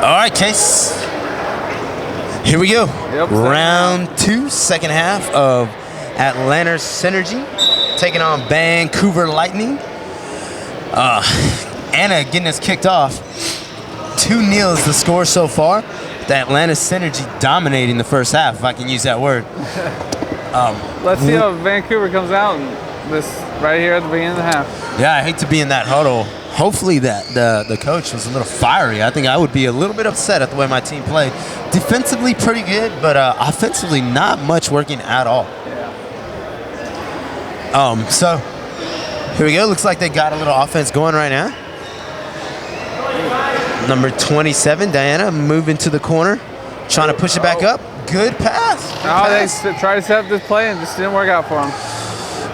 All right, Case. Here we go. Yep, Round 2, second half of Atlanta Synergy taking on Vancouver Lightning. Anna getting us kicked off. 2-0 is the score so far. The Atlanta Synergy dominating the first half, if I can use that word. Let's see how Vancouver comes out in this right here at the beginning of the half. Yeah, I hate to be in that huddle. Hopefully that the coach was a little fiery. I think I would be a little bit upset at the way my team played. Defensively pretty good, but offensively not much working at all. Yeah. So here we go. Looks like they got a little offense going right now. Number 27, Diana, moving to the corner, trying to push it back up. Good pass. They tried to set up this play and just didn't work out for them.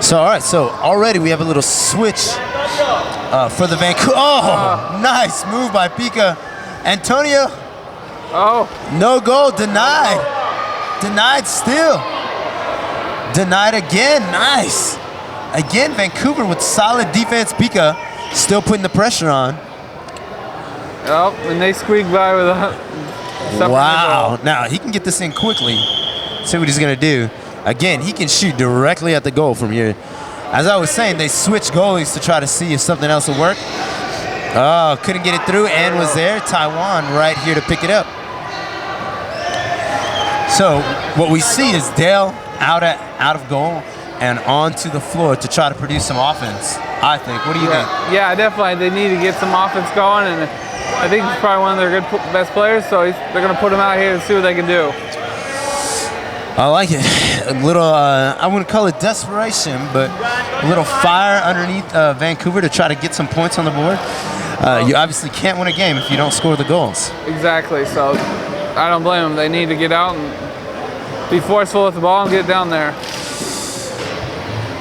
So, all right, so already we have a little switch for the Vancouver. Oh, nice move by Pika. Antonio. Oh. No goal, denied. Denied still. Denied again, nice. Again, Vancouver with solid defense. Pika still putting the pressure on. Oh, and they squeaked by with a... Wow. Now, he can get this in quickly. See what he's going to do. Again, he can shoot directly at the goal from here. As I was saying, they switched goalies to try to see if something else would work. Oh, couldn't get it through and was there. Taiwan right here to pick it up. So what we see is Dale out of goal and onto the floor to try to produce some offense, I think. What do you think? Yeah, definitely. They need to get some offense going, and I think he's probably one of their best players, so they're going to put him out here and see what they can do. I like it. A little, I wouldn't call it desperation, but a little fire underneath Vancouver to try to get some points on the board. You obviously can't win a game if you don't score the goals. Exactly, so I don't blame them. They need to get out and be forceful with the ball and get it down there.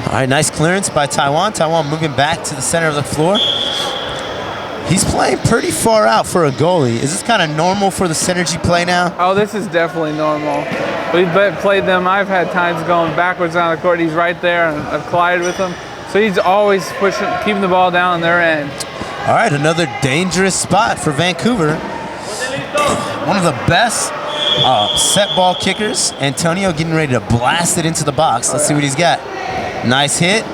All right, nice clearance by Taiwan. Taiwan moving back to the center of the floor. He's playing pretty far out for a goalie. Is this kind of normal for the Synergy play now? Oh, this is definitely normal. We've played them. I've had times going backwards on the court. He's right there, and I've collided with him. So he's always pushing, keeping the ball down on their end. All right, another dangerous spot for Vancouver. One of the best set ball kickers. Antonio getting ready to blast it into the box. Let's see what he's got. Nice hit.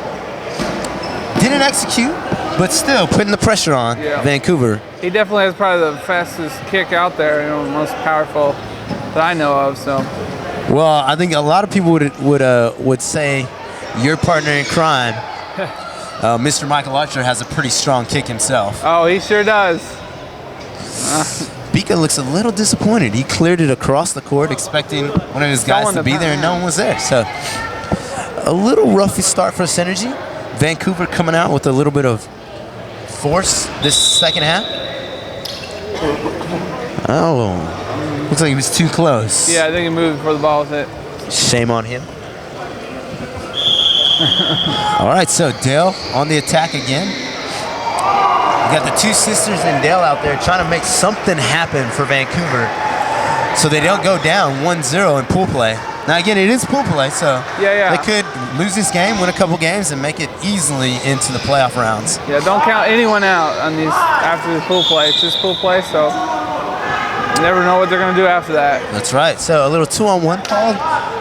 Didn't execute, but still putting the pressure on Vancouver. He definitely has probably the fastest kick out there, most powerful that I know of. So. Well, I think a lot of people would say your partner in crime, Mr. Michael Archer, has a pretty strong kick himself. Oh, he sure does. Bika looks a little disappointed. He cleared it across the court, expecting one of his guys to be there, and no one was there. So a little roughy start for Synergy. Vancouver coming out with a little bit of force this second half. Oh, looks like he was too close. Yeah, I think he moved before the ball was hit. Shame on him. All right, so Dale on the attack again. We got the two sisters and Dale out there trying to make something happen for Vancouver so they don't go down 1-0 in pool play. Now, again, it is pool play, so they could lose this game, win a couple games, and make it easily into the playoff rounds. Yeah, don't count anyone out on these after the pool play. It's just pool play, so you never know what they're going to do after that. That's right. So a little 2-on-1 call.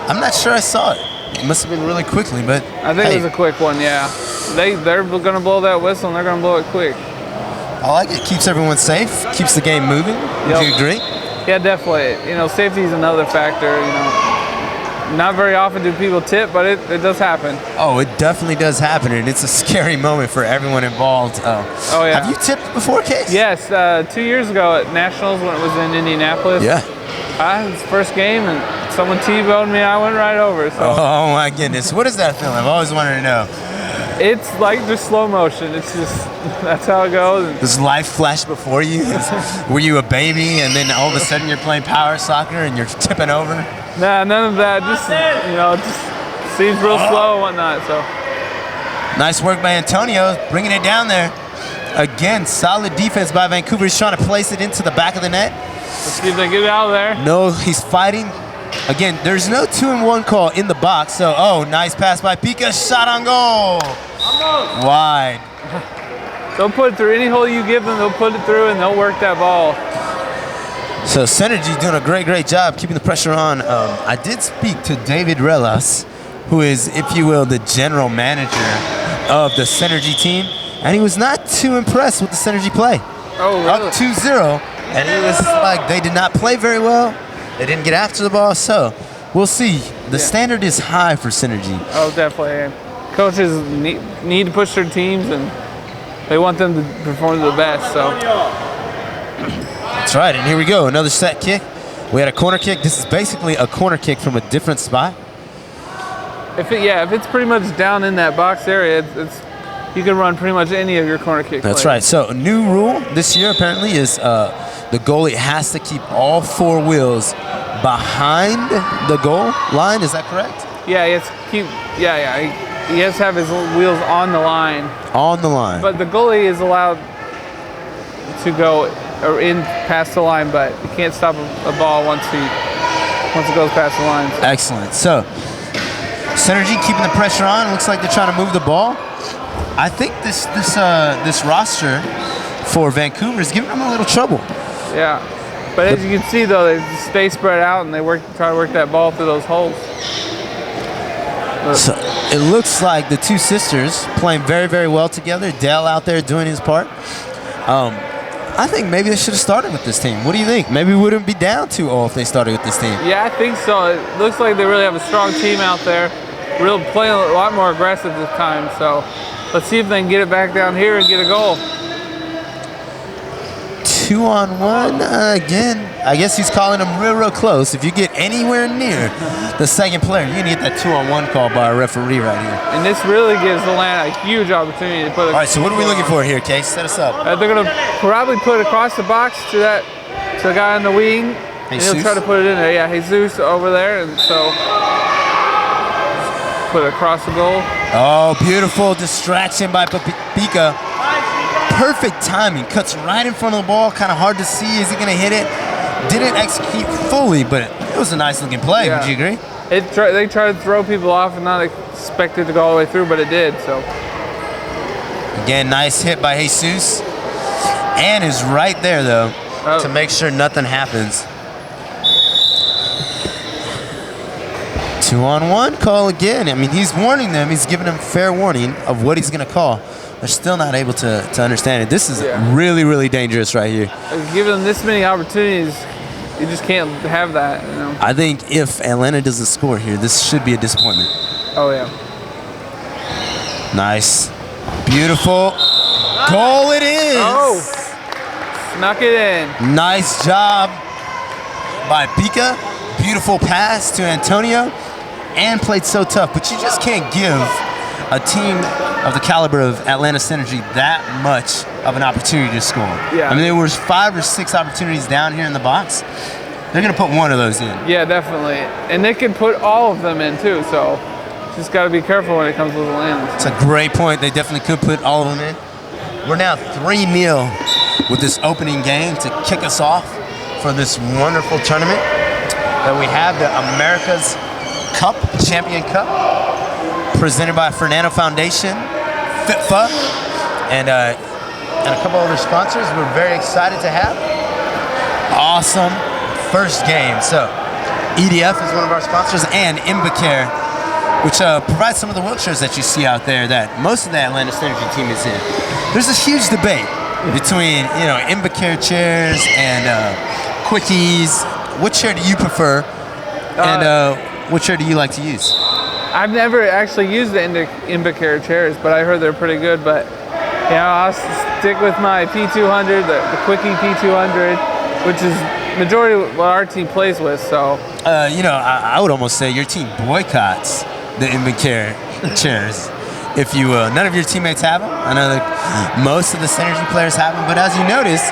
I'm not sure I saw it. It must have been really quickly, but I think it was a quick one, yeah. They're going to blow that whistle, and they're going to blow it quick. I like it. Keeps everyone safe. Keeps the game moving. Would you agree? Yeah, definitely. Safety is another factor, Not very often do people tip, but it does happen. Oh, it definitely does happen, and it's a scary moment for everyone involved. Oh, yeah. Have you tipped before, Case? Yes, 2 years ago at Nationals when it was in Indianapolis. Yeah. It was the first game, and someone T-boned me, and I went right over. So. Oh, my goodness. What is that feeling? I've always wanted to know. It's like just slow motion. It's just, that's how it goes. Does life flash before you? Were you a baby, and then all of a sudden you're playing power soccer, and you're tipping over? Nah, none of that. Just, just seems real slow and whatnot. So. Nice work by Antonio, bringing it down there. Again, solid defense by Vancouver. He's trying to place it into the back of the net. Let's see if they get it out of there. No, he's fighting. Again, there's no 2-and-1 call in the box. So, nice pass by Pika. Shot on goal. Wide. They'll put it through any hole you give them. They'll put it through, and they'll work that ball. So Synergy doing a great job keeping the pressure on. I did speak to David Relas, who is, if you will, the general manager of the Synergy team, and he was not too impressed with the Synergy play. Oh, really? Up 2-0, and he was like, they did not play very well. They didn't get after the ball, so we'll see. The standard is high for Synergy. Oh, definitely. Coaches need to push their teams, and they want them to perform to the best. So. That's right, and here we go, another set kick. We had a corner kick. This is basically a corner kick from a different spot. If it's pretty much down in that box area, you can run pretty much any of your corner kick That's plays. right. So a new rule this year apparently is the goalie has to keep all four wheels behind the goal line. Is that correct? Yeah, he has to keep. He has to have his wheels on the line. On the line. But the goalie is allowed to go or in past the line, but you can't stop a ball once it goes past the line. Excellent. So Synergy keeping the pressure on. Looks like they're trying to move the ball. I think this roster for Vancouver is giving them a little trouble. Yeah, but as you can see though, they stay spread out and they try to work that ball through those holes. So it looks like the two sisters playing very well together. Dale out there doing his part. I think maybe they should have started with this team. What do you think? Maybe we wouldn't be down 2-0 if they started with this team. Yeah, I think so. It looks like they really have a strong team out there. Playing a lot more aggressive this time. So let's see if they can get it back down here and get a goal. 2-on-1 again. I guess he's calling them real close. If you get anywhere near the second player, you're gonna get that 2-on-1 call by a referee right here. And this really gives Atlanta a huge opportunity to put. All right, so what are we looking for here, Case? Set us up. They're gonna probably put it across the box to the guy on the wing, and he'll try to put it in there. Yeah, Jesus over there, and so put it across the goal. Oh, beautiful distraction by Pika. Perfect timing. Cuts right in front of the ball. Kind of hard to see. Is he going to hit it? Didn't execute fully, but it was a nice looking play. Yeah. Would you agree? They tried to throw people off and not expect it to go all the way through, but it did. So again, nice hit by Jesus. And is right there, though, to make sure nothing happens. 2-on-1 call again. I mean, he's warning them. He's giving them fair warning of what he's going to call. They're still not able to understand it. This is really dangerous right here. Giving them this many opportunities, you just can't have that. You know? I think if Atlanta doesn't score here, this should be a disappointment. Oh, yeah. Nice. Beautiful. Goal it is. Oh, snuck it in. Nice job by Pika. Beautiful pass to Antonio. And played so tough. But you just can't give a team of the caliber of Atlanta Synergy that much of an opportunity to score. Yeah. I mean, there was 5 or 6 opportunities down here in the box. They're going to put one of those in. Yeah, definitely. And they can put all of them in, too. So just got to be careful when it comes to the Atlanta. It's a great point. They definitely could put all of them in. We're now 3-0 with this opening game to kick us off for this wonderful tournament that we have, the America's Cup, Champion Cup, presented by Fernando Foundation, FITFA, and a couple other sponsors we're very excited to have. Awesome first game. So EDF is one of our sponsors, and Invacare, which provides some of the wheelchairs that you see out there that most of the Atlanta Synergy team is in. There's a huge debate between, Invacare chairs and Quickies. What chair do you prefer, and what chair do you like to use? I've never actually used the Invacare chairs, but I heard they're pretty good. But I'll stick with my P200, the Quickie P200, which is majority of what our team plays with. So I would almost say your team boycotts the Invacare chairs, if you will. None of your teammates have them. I know that most of the Synergy players have them, but as you notice,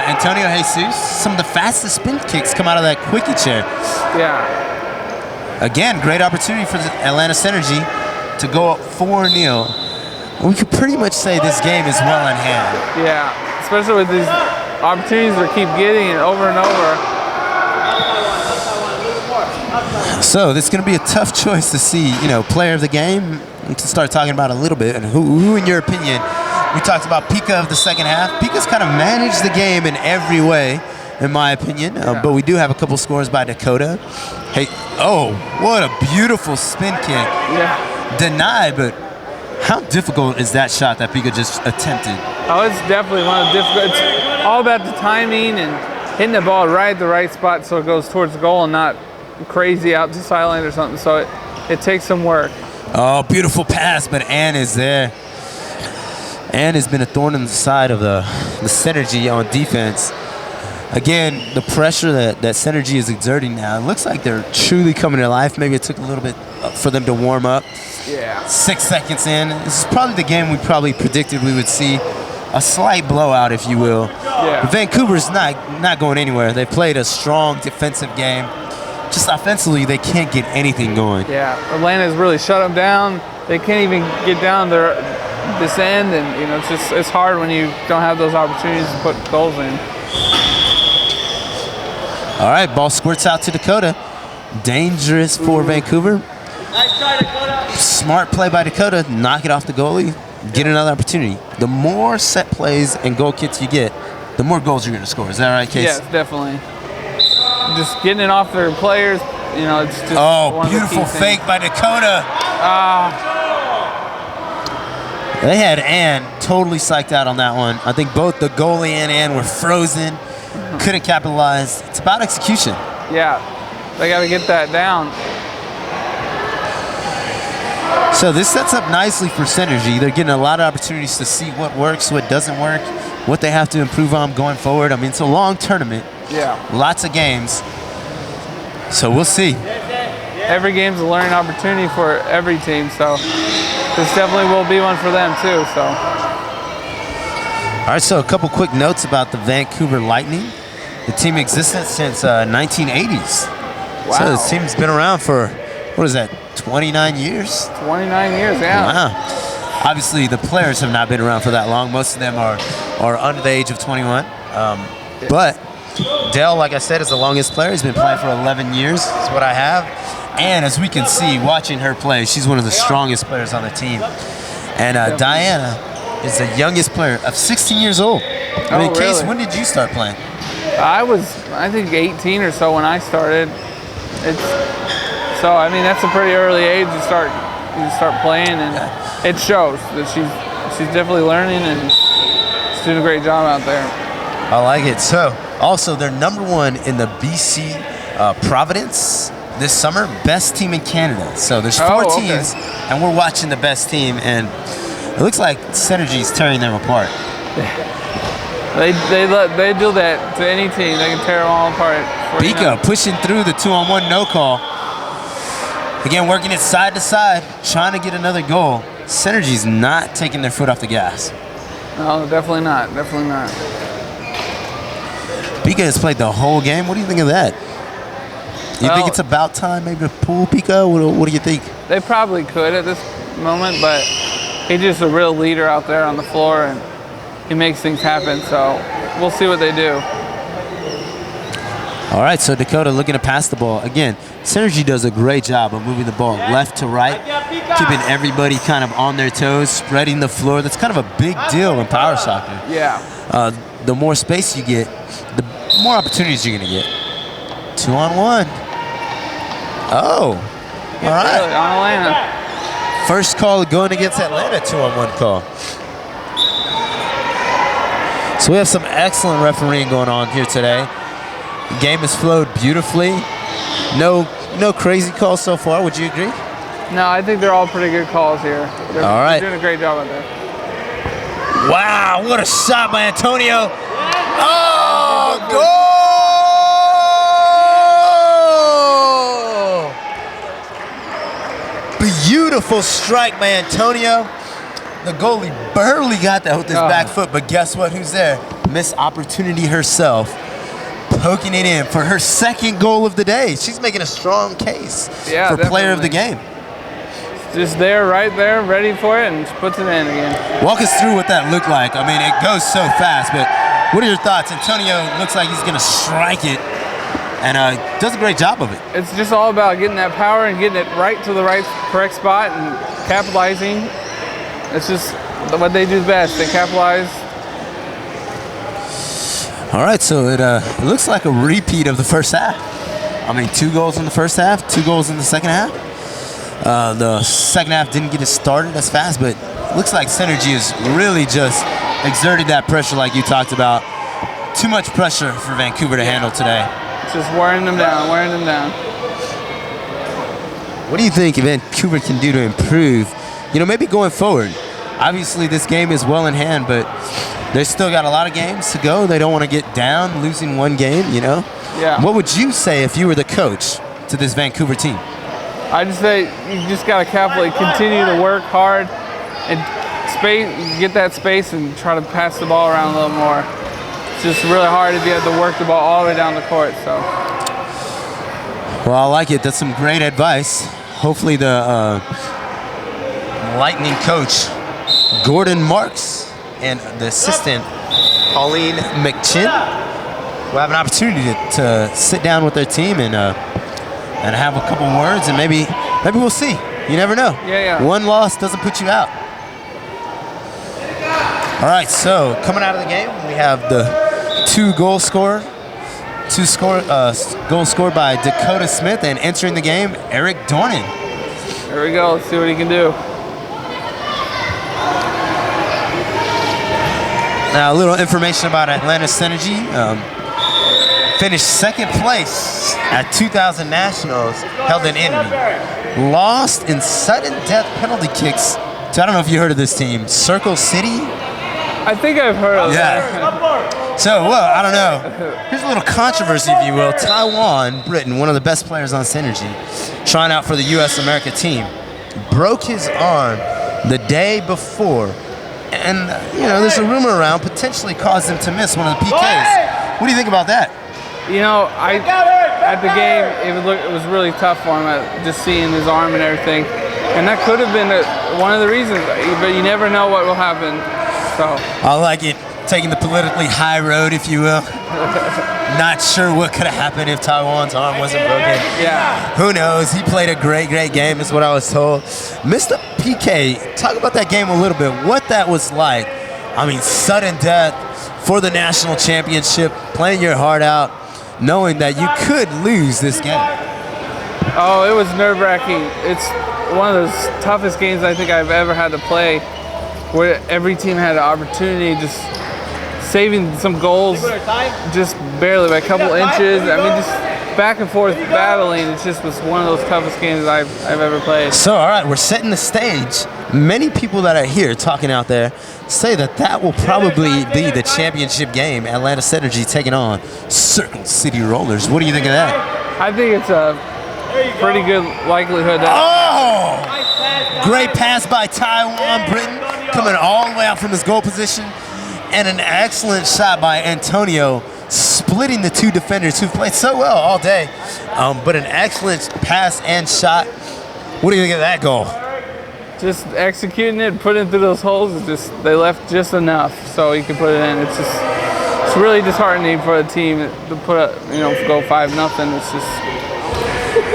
Antonio Jesus, some of the fastest spin kicks come out of that Quickie chair. Yeah. Again, great opportunity for the Atlanta Synergy to go up 4-0. We could pretty much say this game is well in hand. Yeah, especially with these opportunities we keep getting it over and over. So this is going to be a tough choice to see, player of the game, to start talking about a little bit. And who in your opinion, we talked about Pika of the second half. Pika's kind of managed the game in every way. in my opinion. Yeah. But we do have a couple scores by Dakota. Hey, oh, what a beautiful spin kick. Yeah. Denied, but how difficult is that shot that Pika just attempted? Oh, it's definitely one of the difficult. It's all about the timing and hitting the ball right at the right spot so it goes towards the goal and not crazy out to sideline or something. So it takes some work. Oh, beautiful pass, but Ann is there. Ann has been a thorn in the side of the Synergy on defense. Again, the pressure that Synergy is exerting now, it looks like they're truly coming to life. Maybe it took a little bit for them to warm up. Yeah. 6 seconds in. This is probably the game we probably predicted we would see. A slight blowout, if you will. Yeah. But Vancouver's not going anywhere. They played a strong defensive game. Just offensively, they can't get anything going. Yeah, Atlanta's really shut them down. They can't even get down this end, and it's hard when you don't have those opportunities to put goals in. All right, ball squirts out to Dakota. Dangerous for Vancouver. Nice try, Dakota. Smart play by Dakota. Knock it off the goalie. Get another opportunity. The more set plays and goal kicks you get, the more goals you're going to score. Is that right, Case? Yes, definitely. Just getting it off their players, it's just one of the beautiful key fake things. by Dakota. They had Ann totally psyched out on that one. I think both the goalie and Ann were frozen. Couldn't capitalize. It's about execution. Yeah, they got to get that down. So this sets up nicely for Synergy. They're getting a lot of opportunities to see what works, what doesn't work, what they have to improve on going forward. I mean, it's a long tournament. Yeah. Lots of games. So we'll see. Every game's a learning opportunity for every team, so this definitely will be one for them too. So. All right, so a couple quick notes about the Vancouver Lightning. The team existed since 1980s. Wow. So this team's been around for, what is that, 29 years? 29 years, yeah. Wow. Obviously, the players have not been around for that long. Most of them are under the age of 21. But Dell, like I said, is the longest player. He's been playing for 11 years, is what I have. And as we can see, watching her play, she's one of the strongest players on the team. And Diana is the youngest player of 16 years old. I mean, Case, really? when did you start playing? I was, I think, 18 or so when I started. So I mean, that's a pretty early age to start playing, and it shows that she's definitely learning and she's doing a great job out there. I like it. So, also, they're #1 in the BC Providence this summer, best team in Canada. So there's 4 teams, and we're watching the best team, and it looks like Synergy's tearing them apart. They do that to any team. They can tear them all apart. Pika pushing through the 2-on-1 no call. Again, working it side to side, trying to get another goal. Synergy's not taking their foot off the gas. No, definitely not. Definitely not. Pika has played the whole game. What do you think of that? You think it's about time maybe to pull Pika? What do you think? They probably could at this moment, but he's just a real leader out there on the floor, and he makes things happen. So we'll see what they do. All right, so Dakota looking to pass the ball. Again, Synergy does a great job of moving the ball left to right, keeping everybody kind of on their toes, spreading the floor. That's kind of a big deal in power soccer. Yeah. The more space you get, the more opportunities you're going to get. 2-on-1. Oh, all right. Really, on Atlanta. First call going against Atlanta, 2-on-1 call. So we have some excellent refereeing going on here today. The game has flowed beautifully. No crazy calls so far. Would you agree? No, I think they're all pretty good calls here. They're doing a great job out there. Wow, what a shot by Antonio. Oh, goal! Beautiful strike by Antonio. The goalie barely got that with his back foot, but guess what? Who's there? Miss Opportunity herself, poking it in for her second goal of the day. She's making a strong case for player of the game. Just there, right there, ready for it, and just puts it in again. Walk us through what that looked like. I mean, it goes so fast, but what are your thoughts? Antonio looks like he's going to strike it, and does a great job of it. It's just all about getting that power and getting it right to the correct spot and capitalizing. It's just what they do best. They capitalize. All right, so it looks like a repeat of the first half. I mean, 2 goals in the first half, 2 goals in the second half. The second half didn't get it started as fast, but looks like Synergy has really just exerted that pressure like you talked about. Too much pressure for Vancouver to handle today. It's just wearing them down, wearing them down. What do you think Vancouver can do to improve, maybe going forward? Obviously, this game is well in hand, but they still got a lot of games to go. They don't want to get down losing one game, Yeah. What would you say if you were the coach to this Vancouver team? I just say you just got to carefully continue to work hard and get that space and try to pass the ball around a little more. It's just really hard if you have to work the ball all the way down the court. So. Well, I like it. That's some great advice. Hopefully the Lightning coach, Gordon Marks, and the assistant, Pauline McChin, will have an opportunity to sit down with their team and have a couple words, and maybe we'll see. You never know. Yeah. One loss doesn't put you out. All right, so coming out of the game, we have the goals scored by Dakota Smith, and entering the game, Eric Dornan. There we go. Let's see what he can do. Now, a little information about Atlanta Synergy. Finished second place at 2000 Nationals, held in Italy. Lost in sudden death penalty kicks to, I don't know if you heard of this team, Circle City? I think I've heard of that. So, well, I don't know. Here's a little controversy, if you will. Taiwan Britton, one of the best players on Synergy, trying out for the U.S. America team, broke his arm the day before. And, there's a rumor around potentially caused him to miss one of the PKs. What do you think about that? At the game, it was really tough for him, just seeing his arm and everything. And that could have been one of the reasons, but you never know what will happen. So I like it. Taking the politically high road, if you will. Not sure what could have happened if Taiwan's arm wasn't broken. Yeah. Who knows? He played a great game, is what I was told. Mr. PK, talk about that game a little bit. What that was like. I mean, sudden death for the national championship, playing your heart out, knowing that you could lose this game. Oh, it was nerve-wracking. It's one of the toughest games I think I've ever had to play, where every team had an opportunity, just saving some goals, just barely by a couple inches. I mean, just back and forth battling. It just was one of those toughest games I've ever played. So, all right, we're setting the stage. Many people that are here talking out there say that will probably be the championship game, Atlanta Synergy taking on Circle City Rollers. What do you think of that? I think it's a pretty good likelihood that... Oh! Great pass by Taiwan Britton, coming all the way out from his goal position. And an excellent shot by Antonio, splitting the 2 defenders who've played so well all day. But an excellent pass and shot. What do you think of that goal? Just executing it, putting it through those holes, they left just enough so he could put it in. It's really disheartening for a team to put up, go 5-0. It's just,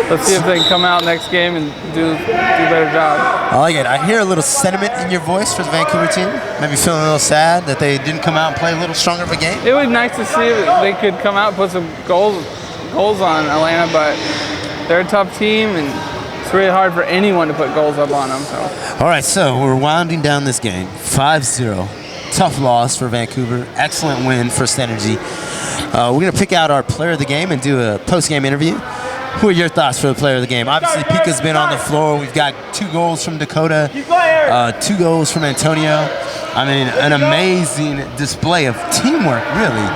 let's see if they can come out next game and do a better job. I like it. I hear a little sentiment in your voice for the Vancouver team. Maybe feeling a little sad that they didn't come out and play a little stronger of a game. It would be nice to see if they could come out and put some goals on Atlanta, but they're a tough team and it's really hard for anyone to put goals up on them. So. All right, so we're winding down this game, 5-0. Tough loss for Vancouver. Excellent win for Synergy. We're going to pick out our player of the game and do a post-game interview. Who are your thoughts for the player of the game? Obviously, Pika's been on the floor. We've got 2 goals from Dakota, 2 goals from Antonio. I mean, an amazing display of teamwork, really.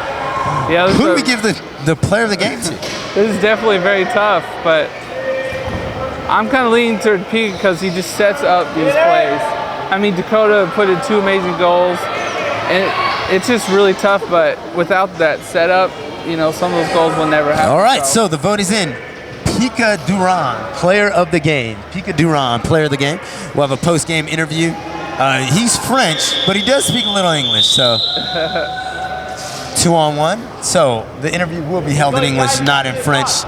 Yeah, who do we give the player of the game to? This is definitely very tough, but I'm kind of leaning toward Pika because he just sets up these plays. I mean, Dakota put in 2 amazing goals, and it's just really tough, but without that setup, some of those goals will never happen. All right, so the vote is in. Pika Duran, player of the game. Pika Duran, player of the game. We'll have a post-game interview. He's French, but he does speak a little English, so 2-on-1. So the interview will be held in English, not in French,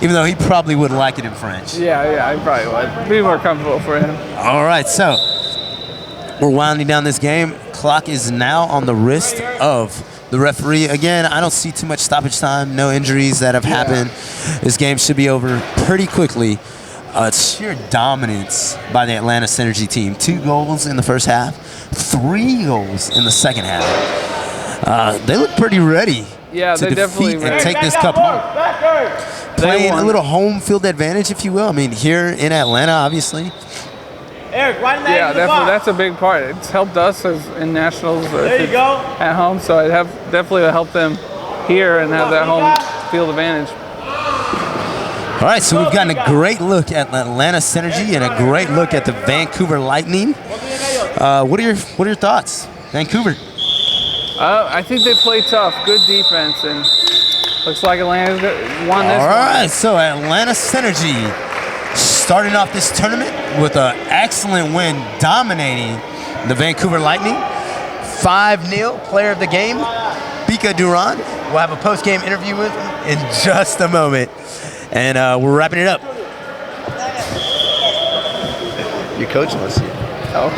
even though he probably would like it in French. Yeah, I probably would. Be more comfortable for him. All right, so we're winding down this game. clock is now on the wrist of the referee. Again, I don't see too much stoppage time, no injuries that have happened. This game should be over pretty quickly. Sheer dominance by the Atlanta Synergy team. 2 goals in the first half, 3 goals in the second half. They look pretty ready to they definitely defeat and take this cup home. Playing a little home field advantage, if you will. I mean, here in Atlanta, obviously. Eric, right in the Yeah, definitely. That's a big part. It's helped us as in nationals There you go. at home, so it definitely helped them here and have that home field advantage. All right, so we've gotten a great look at Atlanta Synergy and a great look at the Vancouver Lightning. What are your thoughts, Vancouver? I think they play tough, good defense, and looks like Atlanta's won this All one. right, so Atlanta Synergy starting off this tournament with an excellent win, dominating the Vancouver Lightning. 5-0, player of the game, Bika Duran. We'll have a post-game interview with him in just a moment. And we're wrapping it up. Your coach wants you. Okay.